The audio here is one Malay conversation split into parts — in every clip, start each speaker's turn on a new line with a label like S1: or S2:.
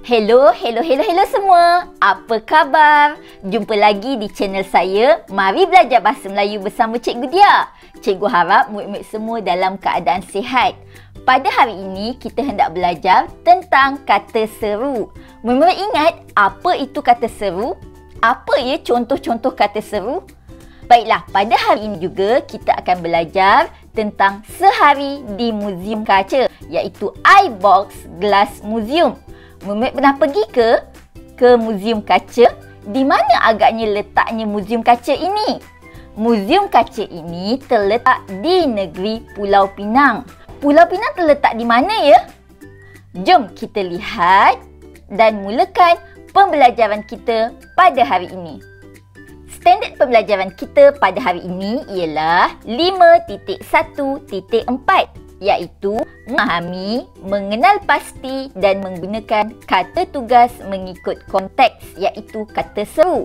S1: Hello semua. Apa khabar? Jumpa lagi di channel saya, Mari Belajar Bahasa Melayu bersama Cikgu Dia. Cikgu harap murid-murid semua dalam keadaan sihat. Pada hari ini, kita hendak belajar tentang kata seru. Murid-murid ingat apa itu kata seru? Apa ya contoh-contoh kata seru? Baiklah, pada hari ini juga kita akan belajar tentang sehari di Muzium Kaca, iaitu iBox Glass Museum. Murid pernah pergi ke Muzium Kaca? Di mana agaknya letaknya Muzium Kaca ini? Muzium Kaca ini terletak di negeri Pulau Pinang. Pulau Pinang terletak di mana ya? Jom kita lihat dan mulakan pembelajaran kita pada hari ini. Standard pembelajaran kita pada hari ini ialah 5.1.4, iaitu memahami, mengenal pasti dan menggunakan kata tugas mengikut konteks, iaitu kata seru.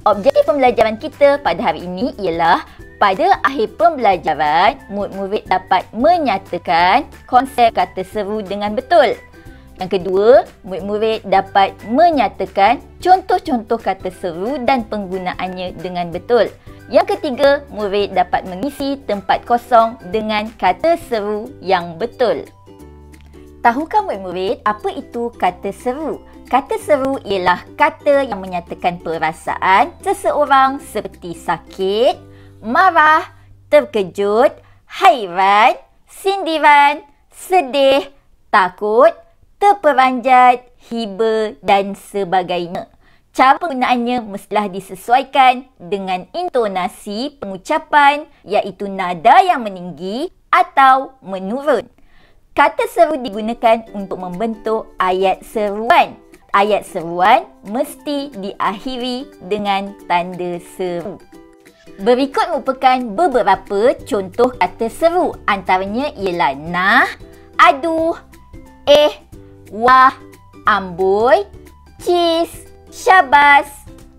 S1: Objektif pembelajaran kita pada hari ini ialah pada akhir pembelajaran, murid-murid dapat menyatakan konsep kata seru dengan betul. Yang kedua, murid-murid dapat menyatakan contoh-contoh kata seru dan penggunaannya dengan betul. Yang ketiga, murid dapat mengisi tempat kosong dengan kata seru yang betul. Tahukah murid-murid apa itu kata seru? Kata seru ialah kata yang menyatakan perasaan seseorang seperti sakit, marah, terkejut, hairan, sindiran, sedih, takut, terperanjat, hiba dan sebagainya. Cara penggunaannya mestilah disesuaikan dengan intonasi pengucapan, iaitu nada yang meninggi atau menurun. Kata seru digunakan untuk membentuk ayat seruan. Ayat seruan mesti diakhiri dengan tanda seru. Berikut merupakan beberapa contoh kata seru. Antaranya ialah nah, aduh, wah, amboi, cis, syabas,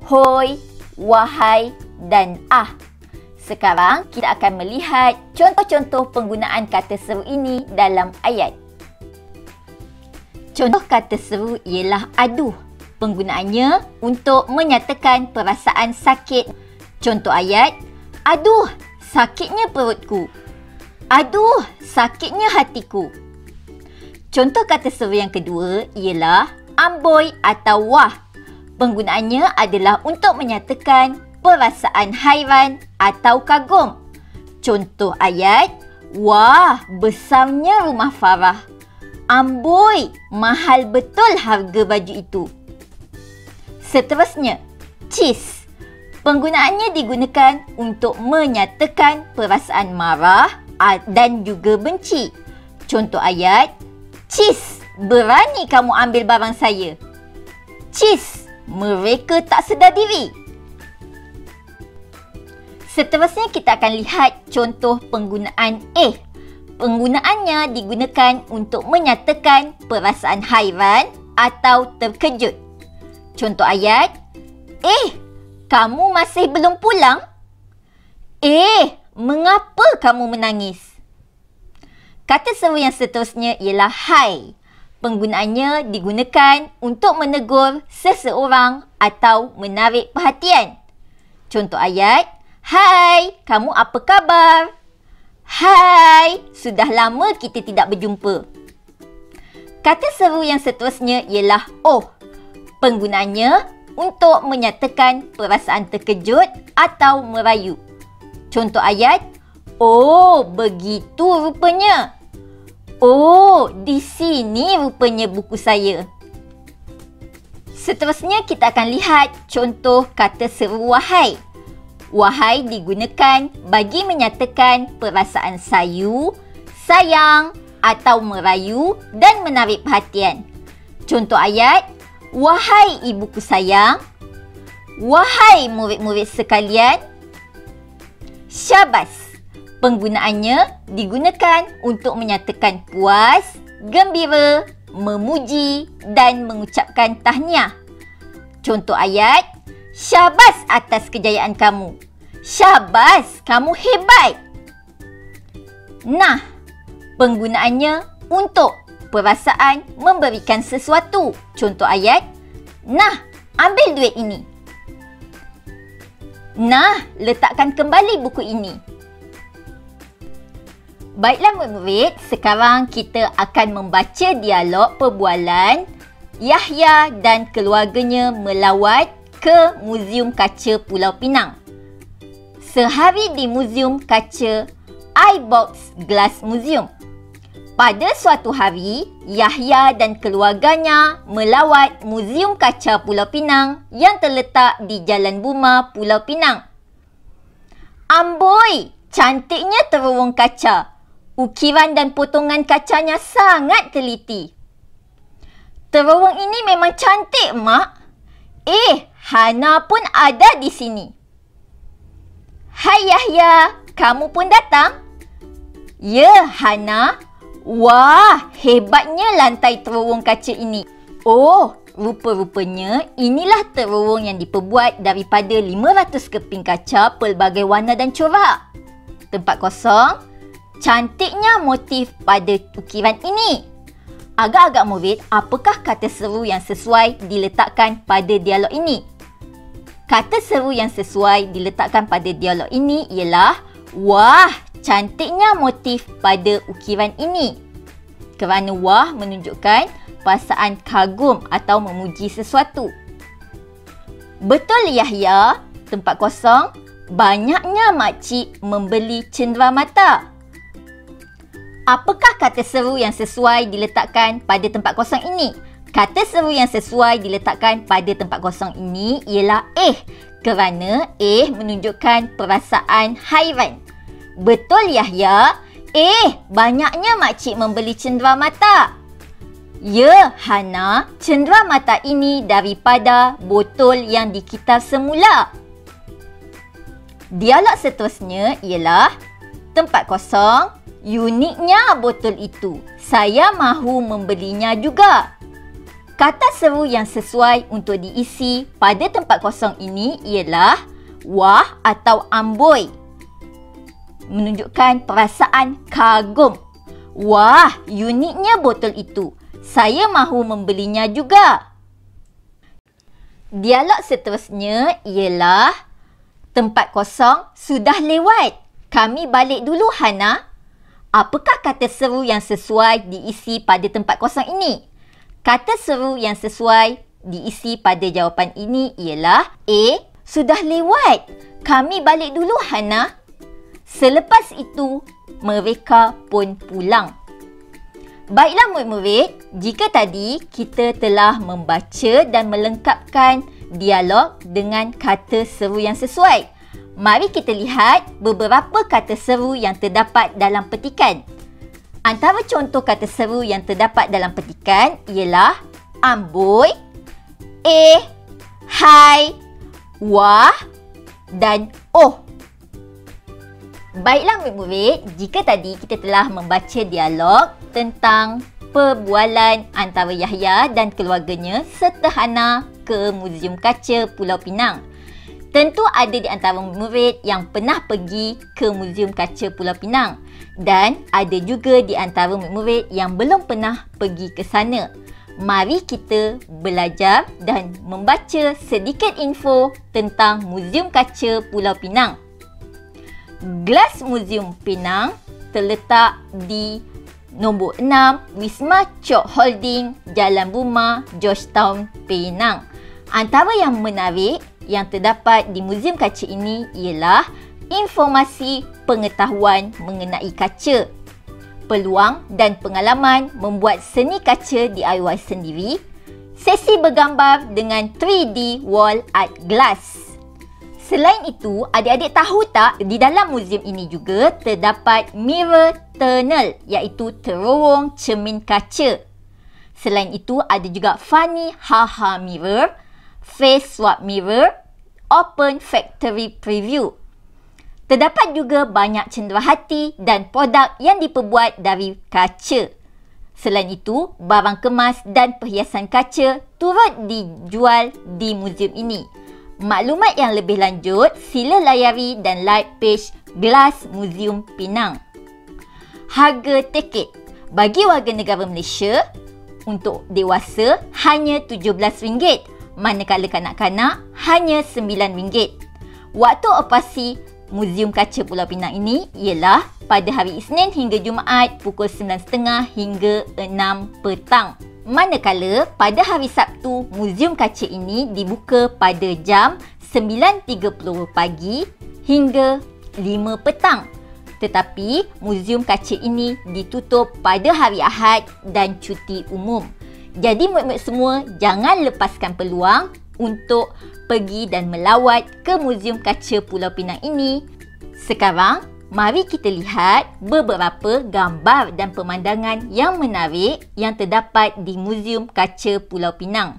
S1: hoi, wahai dan ah. Sekarang kita akan melihat contoh-contoh penggunaan kata seru ini dalam ayat. Contoh kata seru ialah aduh. Penggunaannya untuk menyatakan perasaan sakit. Contoh ayat, aduh, sakitnya perutku. Aduh, sakitnya hatiku. Contoh kata seru yang kedua ialah amboi atau wah. Penggunaannya adalah untuk menyatakan perasaan hairan atau kagum. Contoh ayat, wah, besarnya rumah Farah. Amboi, mahal betul harga baju itu. Seterusnya, cis. Penggunaannya digunakan untuk menyatakan perasaan marah dan juga benci. Contoh ayat, cis, berani kamu ambil barang saya. Cis, mereka tak sedar diri. Seterusnya kita akan lihat contoh penggunaan Penggunaannya digunakan untuk menyatakan perasaan hairan atau terkejut. Contoh ayat, kamu masih belum pulang? Mengapa kamu menangis? Kata seru yang seterusnya ialah hai. Penggunaannya digunakan untuk menegur seseorang atau menarik perhatian. Contoh ayat, hai, kamu apa khabar? Hai, sudah lama kita tidak berjumpa. Kata seru yang seterusnya ialah oh. Penggunaannya untuk menyatakan perasaan terkejut atau merayu. Contoh ayat, oh, begitu rupanya. Oh, di sini rupanya buku saya. Seterusnya kita akan lihat contoh kata seru wahai. Wahai digunakan bagi menyatakan perasaan sayu, sayang atau merayu dan menarik perhatian. Contoh ayat, wahai ibuku sayang, wahai murid-murid sekalian. Syabas. Penggunaannya digunakan untuk menyatakan puas, gembira, memuji dan mengucapkan tahniah. Contoh ayat, syabas atas kejayaan kamu. Syabas, kamu hebat. Nah, penggunaannya untuk perasaan memberikan sesuatu. Contoh ayat, nah, ambil duit ini. Nah, letakkan kembali buku ini. Baiklah murid-murid, sekarang kita akan membaca dialog perbualan Yahya dan keluarganya melawat ke Muzium Kaca Pulau Pinang. Sehari di Muzium Kaca iBox Glass Museum. Pada suatu hari, Yahya dan keluarganya melawat Muzium Kaca Pulau Pinang yang terletak di Jalan Buma, Pulau Pinang. Amboi, cantiknya terowong kaca. Ukiran dan potongan kacanya sangat teliti. Terowong ini memang cantik, Mak. Hana pun ada di sini. Hai Yahya, kamu pun datang? Ya, Hana. Wah, hebatnya lantai terowong kaca ini. Oh, rupa-rupanya inilah terowong yang diperbuat daripada 500 keping kaca pelbagai warna dan corak. Tempat kosong. Cantiknya motif pada ukiran ini. Agak-agak murid, apakah kata seru yang sesuai diletakkan pada dialog ini? Kata seru yang sesuai diletakkan pada dialog ini ialah, wah, cantiknya motif pada ukiran ini. Kerana wah menunjukkan perasaan kagum atau memuji sesuatu. Betul Yahya, tempat kosong, banyaknya makcik membeli cenderamata. Apakah kata seru yang sesuai diletakkan pada tempat kosong ini? Kata seru yang sesuai diletakkan pada tempat kosong ini ialah kerana menunjukkan perasaan hairan. Betul Yahya? Banyaknya makcik membeli cenderamata. Ya, Hana, cenderamata ini daripada botol yang dikitar semula. Dialog seterusnya ialah tempat kosong. Uniknya botol itu. Saya mahu membelinya juga. Kata seru yang sesuai untuk diisi pada tempat kosong ini ialah wah atau amboi. Menunjukkan perasaan kagum. Wah, uniknya botol itu. Saya mahu membelinya juga. Dialog seterusnya ialah tempat kosong sudah lewat. Kami balik dulu, Hana. Apakah kata seru yang sesuai diisi pada tempat kosong ini? Kata seru yang sesuai diisi pada jawapan ini ialah sudah lewat. Kami balik dulu, Hana. Selepas itu, mereka pun pulang. Baiklah murid-murid, jika tadi kita telah membaca dan melengkapkan dialog dengan kata seru yang sesuai, mari kita lihat beberapa kata seru yang terdapat dalam petikan. Antara contoh kata seru yang terdapat dalam petikan ialah amboi, hai, wah dan oh. Baiklah murid-murid, jika tadi kita telah membaca dialog tentang perbualan antara Yahya dan keluarganya serta Hana ke Muzium Kaca Pulau Pinang. Tentu ada di antara murid yang pernah pergi ke Muzium Kaca Pulau Pinang dan ada juga di antara murid yang belum pernah pergi ke sana. Mari kita belajar dan membaca sedikit info tentang Muzium Kaca Pulau Pinang. Glass Museum Penang terletak di nombor 6 Wisma Chok Holding, Jalan Buma, Georgetown, Penang. Antara yang menarik yang terdapat di Muzium Kaca ini ialah informasi pengetahuan mengenai kaca, peluang dan pengalaman membuat seni kaca DIY sendiri, sesi bergambar dengan 3D wall art glass. Selain itu, adik-adik tahu tak, di dalam muzium ini juga terdapat mirror tunnel, iaitu terowong cermin kaca. Selain itu, ada juga funny haha mirror, face swap mirror, open factory preview. Terdapat juga banyak cenderahati dan produk yang diperbuat dari kaca. Selain itu, barang kemas dan perhiasan kaca turut dijual di muzium ini. Maklumat yang lebih lanjut, sila layari dan like page Glass Museum Penang. Harga tiket. Bagi warga negara Malaysia, untuk dewasa hanya RM17, manakala kanak-kanak hanya RM9. Waktu operasi Muzium Kaca Pulau Pinang ini ialah pada hari Isnin hingga Jumaat pukul 9.30 hingga 6 petang. Manakala pada hari Sabtu, Muzium Kaca ini dibuka pada jam 9.30 pagi hingga 5 petang. Tetapi Muzium Kaca ini ditutup pada hari Ahad dan cuti umum. Jadi murid-murid semua jangan lepaskan peluang untuk pergi dan melawat ke Muzium Kaca Pulau Pinang ini. Sekarang, mari kita lihat beberapa gambar dan pemandangan yang menarik yang terdapat di Muzium Kaca Pulau Pinang.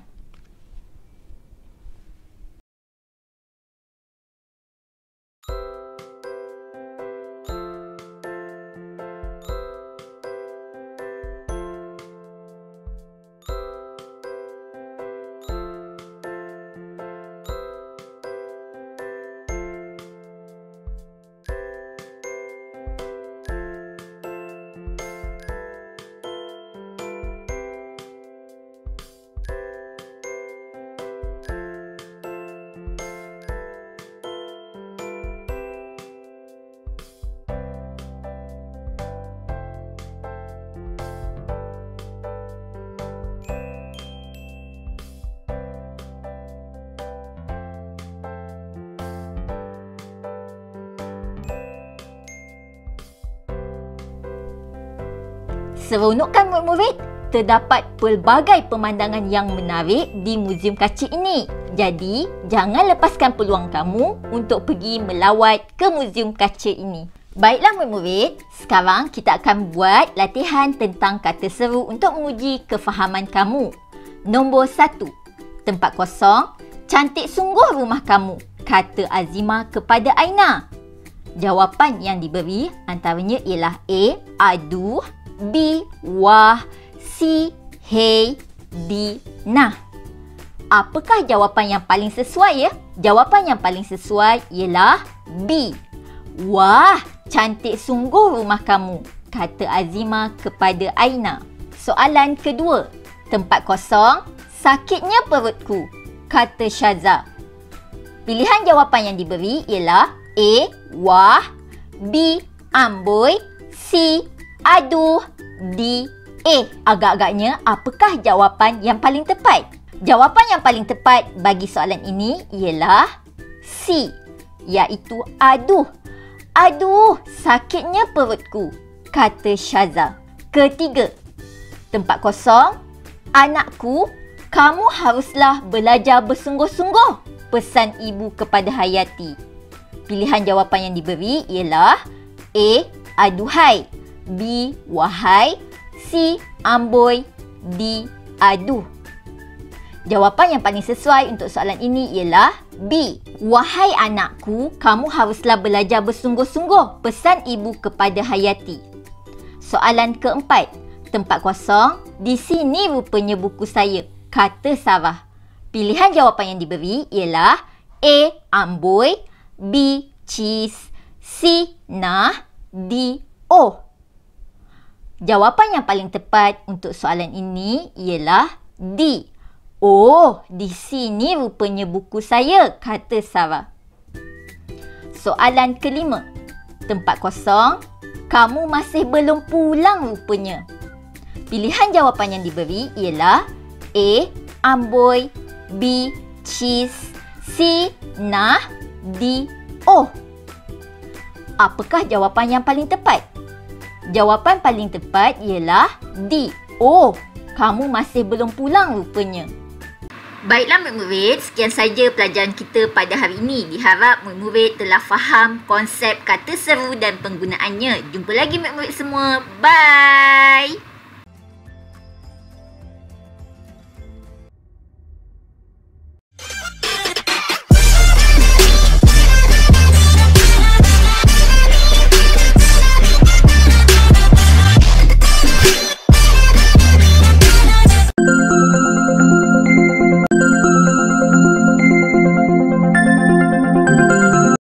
S1: Seronok kan murid-murid? Terdapat pelbagai pemandangan yang menarik di Muzium Kaca ini. Jadi, jangan lepaskan peluang kamu untuk pergi melawat ke Muzium Kaca ini. Baiklah murid-murid, sekarang kita akan buat latihan tentang kata seru untuk menguji kefahaman kamu. Nombor 1. Tempat kosong. Cantik sungguh rumah kamu, kata Azimah kepada Aina. Jawapan yang diberi antaranya ialah A. Aduh, B. Wah, C. Hey, D. Nah. Apakah jawapan yang paling sesuai ya? Jawapan yang paling sesuai ialah B. Wah, cantik sungguh rumah kamu, kata Azimah kepada Aina. Soalan kedua. Tempat kosong. Sakitnya perutku, kata Syaza. Pilihan jawapan yang diberi ialah A. Wah, B. Amboi, C. Aduh, D. Agak-agaknya apakah jawapan yang paling tepat? Jawapan yang paling tepat bagi soalan ini ialah C, iaitu aduh. Aduh, sakitnya perutku, kata Syaza. Ketiga. Tempat kosong. Anakku, kamu haruslah belajar bersungguh-sungguh, pesan ibu kepada Hayati. Pilihan jawapan yang diberi ialah A. Aduhai, B. Wahai, C. Amboi, D. Aduh. Jawapan yang paling sesuai untuk soalan ini ialah B. Wahai anakku, kamu haruslah belajar bersungguh-sungguh, pesan ibu kepada Hayati. Soalan keempat. Tempat kosong. Di sini rupanya buku saya, kata Sarah. Pilihan jawapan yang diberi ialah A. Amboi, B. Cheese, C. Nah, D. Oh. Jawapan yang paling tepat untuk soalan ini ialah D. Oh, di sini rupanya buku saya, kata Sarah. Soalan kelima. Tempat kosong. Kamu masih belum pulang rupanya. Pilihan jawapan yang diberi ialah A. Amboi, B. Cheese, C. Nah, D. Oh. Apakah jawapan yang paling tepat? Jawapan paling tepat ialah D. Oh, kamu masih belum pulang rupanya. Baiklah murid-murid, sekian saja pelajaran kita pada hari ini. Diharap murid-murid telah faham konsep kata seru dan penggunaannya. Jumpa lagi murid-murid semua. Bye!